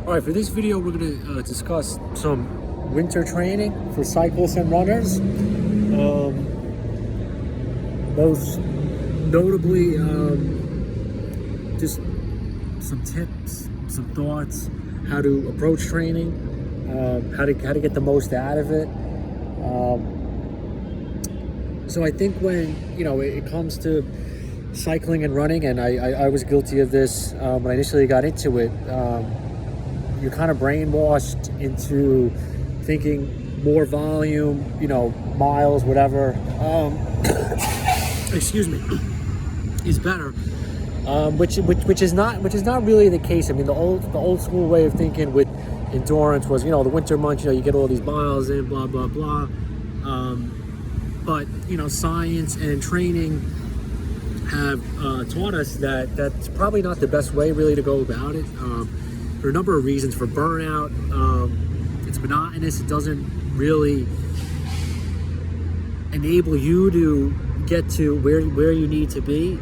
All right, for this video, we're going to discuss some winter training for cyclists and runners. Most notably, just some tips, some thoughts, how to approach training, how to get the most out of it. So I think when it comes to cycling and running, and I was guilty of this when I initially got into it. You're kind of brainwashed into thinking more volume, miles, whatever. Excuse me, is better. Which is not really the case. I mean, the old school way of thinking with endurance was, the winter months, you get all these miles in, blah blah blah. But science and training have taught us that that's probably not the best way really to go about it. For a number of reasons. For burnout, it's monotonous. It doesn't really enable you to get to where you need to be.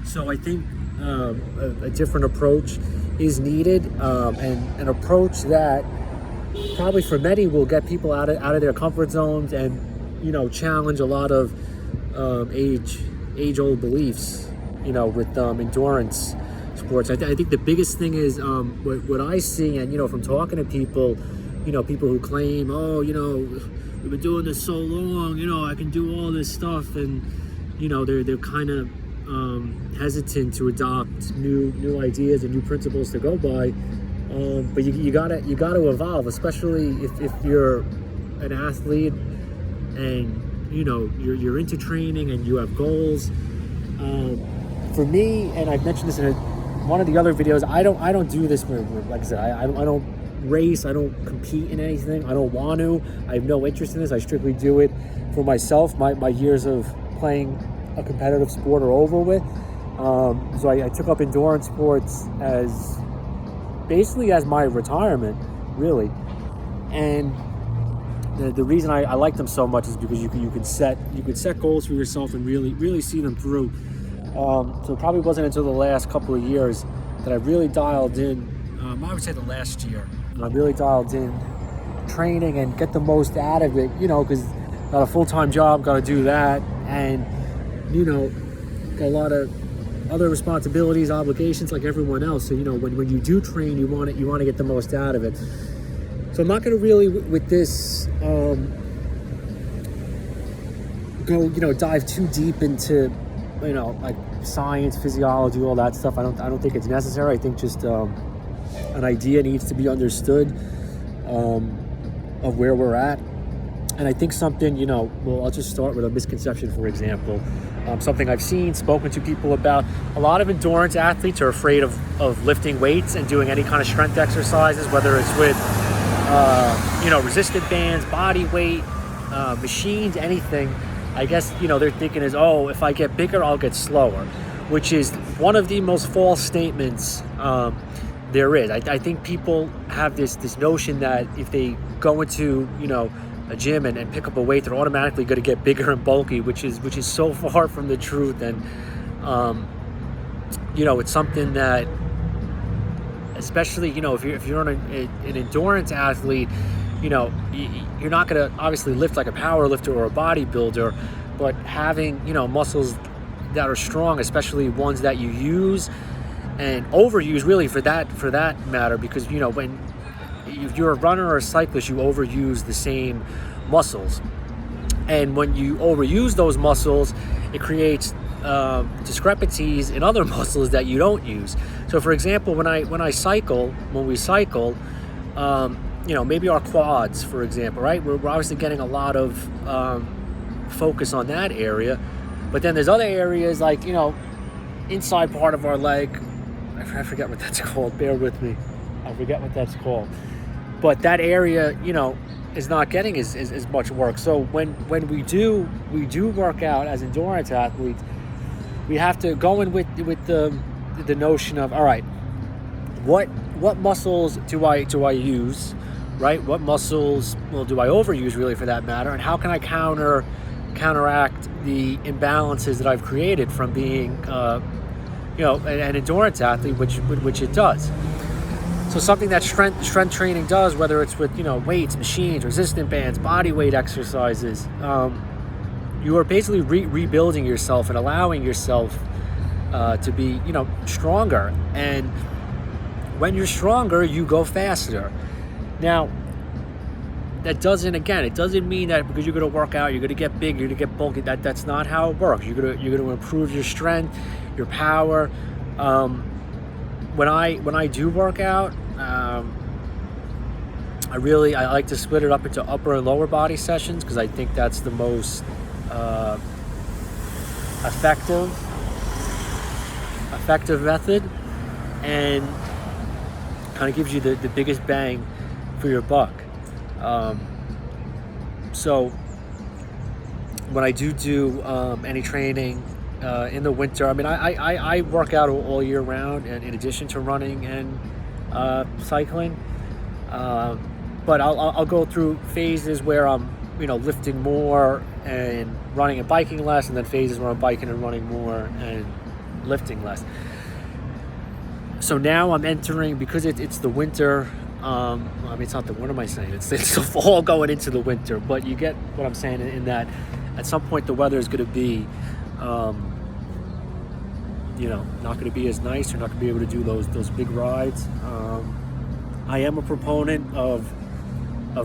So I think a different approach is needed, and an approach that probably for many will get people out of their comfort zones and challenge a lot of age-old beliefs with endurance sports. I think the biggest thing is what I see, and from talking to people, people who claim, we've been doing this so long, I can do all this stuff, and they're kind of hesitant to adopt new ideas and new principles to go by. But you gotta evolve, especially if you're an athlete and you're into training and you have goals. For me, and I've mentioned this in one of the other videos, I don't do this for, like I said, I don't race, I don't compete in anything, I don't want to, I have no interest in this. I strictly do it for myself. My years of playing a competitive sport are over with. So I took up endurance sports as basically as my retirement, really. And the reason I like them so much is because you could set goals for yourself and really see them through. So it probably wasn't until the last couple of years that I really dialed in. I would say the last year, I really dialed in training and get the most out of it. Because got a full-time job, got to do that, and got a lot of other responsibilities, obligations like everyone else. So when you do train, you want to get the most out of it. So I'm not going to really with this go dive too deep into like science, physiology, all that stuff. I don't think it's necessary. I think just an idea needs to be understood of where we're at. And I think something, I'll just start with a misconception, for example. Something I've seen, spoken to people about. A lot of endurance athletes are afraid of lifting weights and doing any kind of strength exercises, whether it's with, resistant bands, body weight, machines, anything. I guess, they're thinking is, if I get bigger, I'll get slower, which is one of the most false statements there is. I think people have this notion that if they go into, a gym and pick up a weight, they're automatically going to get bigger and bulky, which is so far from the truth. And it's something that, especially if you're an endurance athlete, you're not going to obviously lift like a power lifter or a bodybuilder, but having muscles that are strong, especially ones that you use and overuse, really, for that matter, because when if you're a runner or a cyclist, you overuse the same muscles, and when you overuse those muscles, it creates discrepancies in other muscles that you don't use. So for example, when we cycle, maybe our quads, for example, right? We're obviously getting a lot of focus on that area, but then there's other areas like inside part of our leg. I forget what that's called. Bear with me. I forget what that's called. But that area, is not getting as much work. So when we do work out as endurance athletes, we have to go in with the notion of, all right, what muscles do I use, right? What muscles do I overuse, really, for that matter, and how can I counteract the imbalances that I've created from being an endurance athlete, which it does. So something that strength training does, whether it's with, weights, machines, resistant bands, body weight exercises, you are basically rebuilding yourself and allowing yourself to be, stronger. And when you're stronger, you go faster. Now, it doesn't mean that because you're going to work out, you're going to get big, you're going to get bulky. That's not how it works. You're going to improve your strength, your power. When I do work out, I like to split it up into upper and lower body sessions, because I think that's the most effective method, and kind of gives you the biggest bang for your buck. So when I do any training in the winter, I mean, I work out all year round, and in addition to running and cycling, but I'll go through phases where I'm lifting more and running and biking less, and then phases where I'm biking and running more and lifting less. So now I'm entering, because it's the winter. I mean, it's not the, what am I saying? It's the fall going into the winter, but you get what I'm saying in that at some point the weather is going to be, not going to be as nice. You're not going to be able to do those big rides. I am a proponent of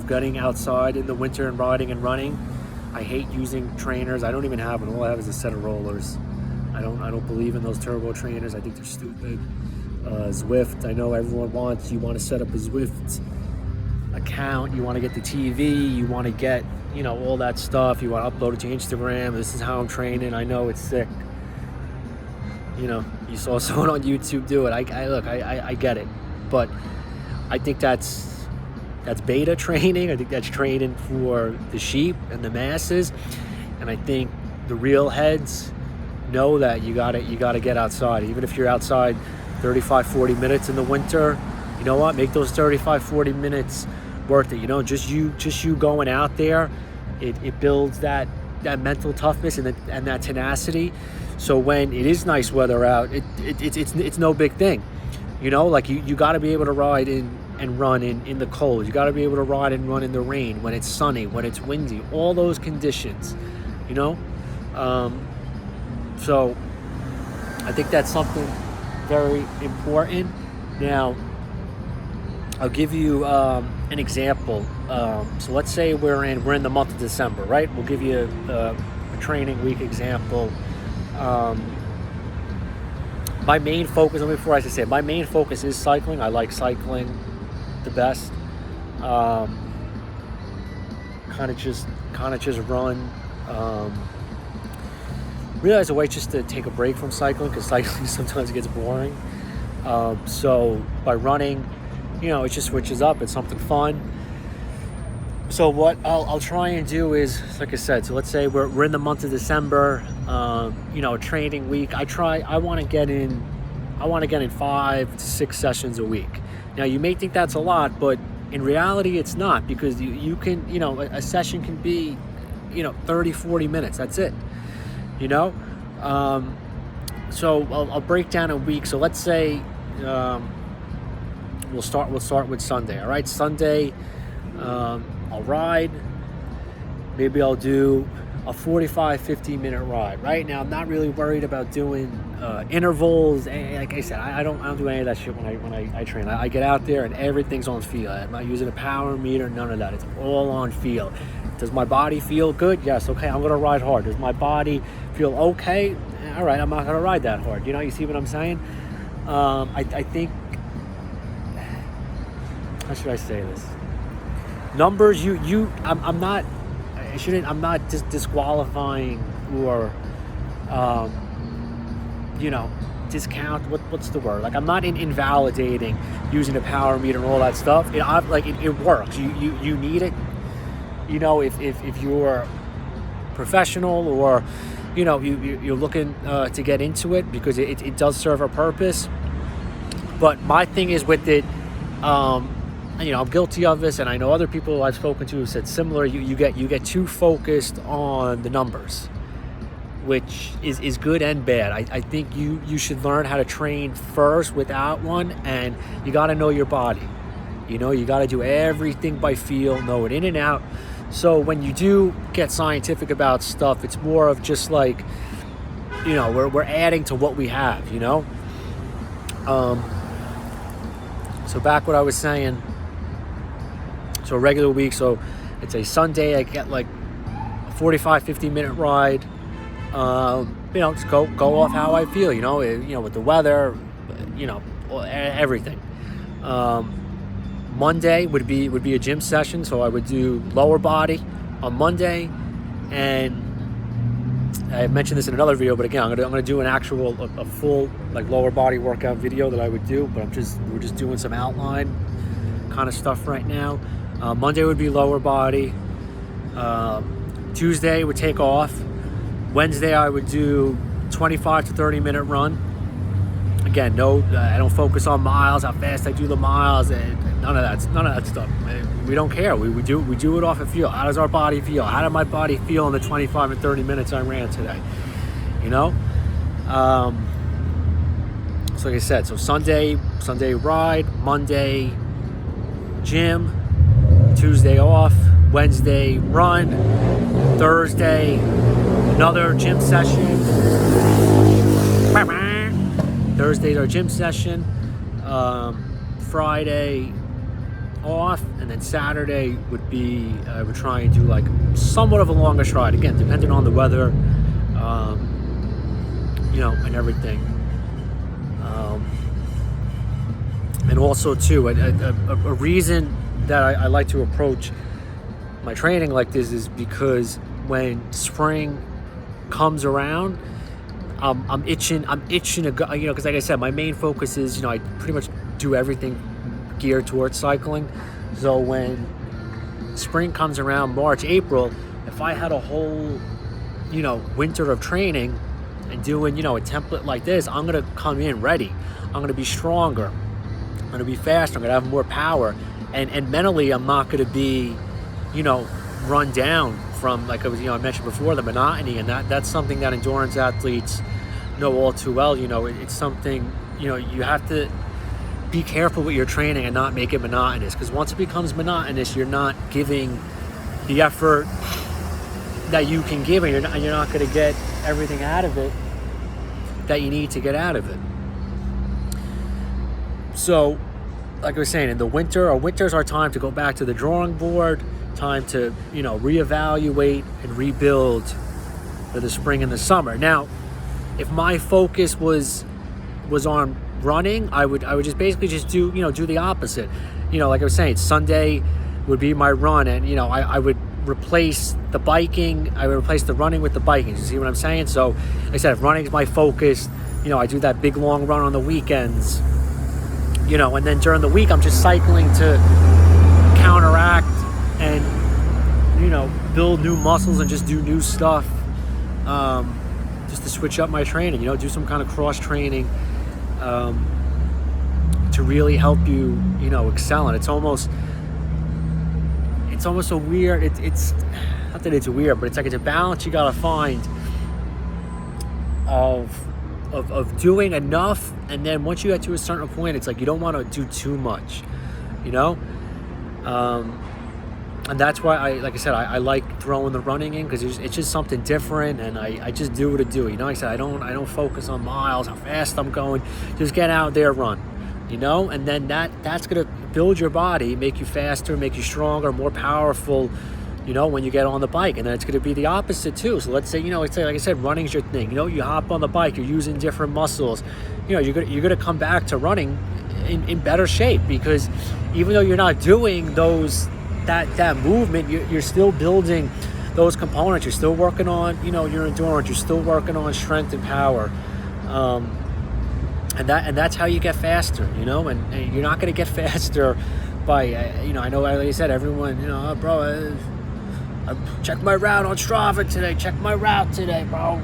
getting outside in the winter and riding and running. I hate using trainers. I don't even have one. All I have is a set of rollers. I don't believe in those turbo trainers. I think they're stupid. Zwift, I know everyone you want to set up a Zwift account, you want to get the TV, you want to get, all that stuff, you want to upload it to Instagram. This is how I'm training. I know it's sick. You saw someone on YouTube do it. I get it, but I think that's beta training. I think that's training for the sheep and the masses, and I think the real heads know that you gotta get outside. Even if you're outside 35-40 minutes in the winter, you know what, make those 35-40 minutes worth it. Just you going out there, it builds that mental toughness and that tenacity. So when it is nice weather out, it's no big thing. Like you got to be able to ride and run in the cold. You got to be able to ride and run in the rain, when it's sunny, when it's windy, all those conditions. So I think that's something very important. Now, I'll give you an example. So let's say we're in the month of December, right? We'll give you a training week example. My main focus, my main focus is cycling. I like cycling the best. Kind of just run. Realize a way just to take a break from cycling, because cycling sometimes gets boring. So by running, it just switches up. It's something fun. So what I'll try and do is, like I said, so let's say we're in the month of December, training week. I want to get in 5 to 6 sessions a week. Now you may think that's a lot, but in reality it's not, because you can, a session can be, 30-40 minutes. That's it. So I'll break down a week. So let's say we'll start with Sunday. All right, Sunday, I'll ride. Maybe I'll do a 45-50 minute ride. Right now, I'm not really worried about doing intervals. Like I said, I don't do any of that shit when I train. I get out there and everything's on feel. I'm not using a power meter, none of that. It's all on feel. Does my body feel good? Yes. Okay, I'm gonna ride hard. Does my body feel okay? All right, I'm not gonna ride that hard. You see what I'm saying? I think, how should I say this? Numbers, I'm not disqualifying or, discount. What's the word? Like, I'm not invalidating using a power meter and all that stuff. It works. You need it. If you're professional, or you're looking to get into it, because it does serve a purpose. But my thing is with it, I'm guilty of this, and I know other people I've spoken to have said similar. You get too focused on the numbers, which is good and bad. I think you should learn how to train first without one, and you got to know your body. You got to do everything by feel, know it in and out. So when you do get scientific about stuff, it's more of just like, we're adding to what we have, So back what I was saying, so a regular week, so it's a Sunday, I get like a 45, 50-minute ride, just go off how I feel, with the weather, everything. Monday would be a gym session, so I would do lower body on Monday, and I mentioned this in another video, but again, I'm gonna do a full like lower body workout video that I would do, but we're just doing some outline kind of stuff right now. Monday would be lower body. Tuesday would take off. Wednesday I would do 25 to 30-minute run. Again, I don't focus on miles, how fast I do the miles, and none of that stuff. We don't care. We do it off of feel. How does our body feel? How did my body feel in the 25 and 30 minutes I ran today? So like I said, so Sunday ride, Monday gym, Tuesday off, Wednesday run, Thursday another gym session. Thursday's our gym session. Friday off, and then Saturday would be I would try and do like somewhat of a longer ride, again depending on the weather, and everything. And also too, a reason that I like to approach my training like this is because when spring comes around, I'm itching to go, because like I said, my main focus is, I pretty much do everything geared towards cycling. So when spring comes around, March, April, if I had a whole, winter of training and doing, a template like this, I'm going to come in ready. I'm going to be stronger. I'm going to be faster. I'm going to have more power. And mentally, I'm not going to be, run down from, like I mentioned before, the monotony. And that's something that endurance athletes know all too well. It's something, you have to be careful with your training and not make it monotonous, because once it becomes monotonous, you're not giving the effort that you can give, and you're not going to get everything out of it that you need to get out of it. So like I was saying, in the winter, winter's our time to go back to the drawing board, time to reevaluate and rebuild for the spring and the summer. Now if my focus was on running, I would just basically just do the opposite. Like I was saying, Sunday would be my run, and I would replace the biking. I would replace the running with the biking. You see what I'm saying? So like I said, if running is my focus, I do that big long run on the weekends, and then during the week I'm just cycling to counteract and build new muscles and just do new stuff, just to switch up my training, do some kind of cross training, to really help you, excel. And it's almost a weird, it's not that it's weird, but it's like it's a balance you gotta find of doing enough, and then once you get to a certain point, it's like you don't want to do too much, and that's why I like throwing the running in, because it's just something different, and I just do what I do. Like I said, I don't focus on miles, how fast I'm going. Just get out there, run, and then that's gonna build your body, make you faster, make you stronger, more powerful, when you get on the bike. And then it's gonna be the opposite too. So let's say, like I said, running's your thing. You hop on the bike, you're using different muscles. You're gonna come back to running in better shape, because even though you're not doing that movement, you're still building those components. You're still working on your endurance. You're still working on strength and power, and that's how you get faster. And you're not going to get faster by I know, like I said, everyone oh, bro, I checked my route on Strava today. Check my route today, bro.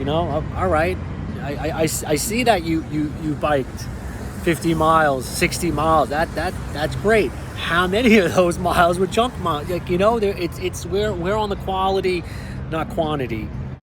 All right. I see that you biked 50 miles, 60 miles. That's great. How many of those miles were junk miles? We're on the quality, not quantity